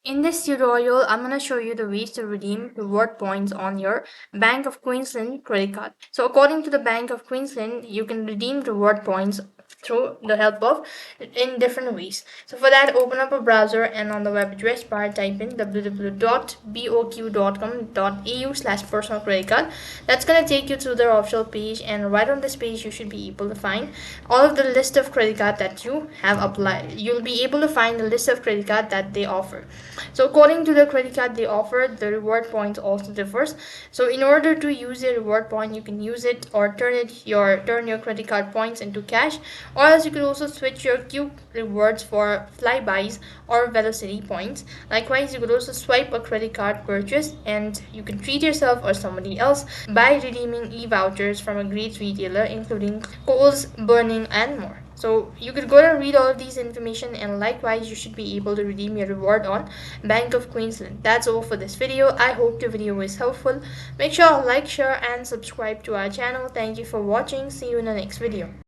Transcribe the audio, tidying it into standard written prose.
In this tutorial, I'm going to show you the ways to redeem reward points on your Bank of Queensland credit card. So according to the Bank of Queensland, you can redeem reward points through the help of in different ways. So for that, open up a browser and on the web address bar type in www.boq.com.au/personal credit card. That's going to take you to their official page, and right on this page you should be able to find all of the list of credit card that you have applied. You'll be able to find the list of credit card that they offer. So according to the credit card they offer, the reward points also differs. So in order to use a reward point, you can use it or turn your credit card points into cash, or else you could also switch your Q rewards for Flybuys or Velocity points. Likewise, you could also swipe a credit card purchase, and you can treat yourself or somebody else by redeeming e-vouchers from a great retailer including Coles, Burning, and more. So you could go and read all of these information, and likewise you should be able to redeem your reward on Bank of Queensland. That's all for this video. I hope the video was helpful. Make sure to like, share, and subscribe to our channel. Thank you for watching. See you in the next video.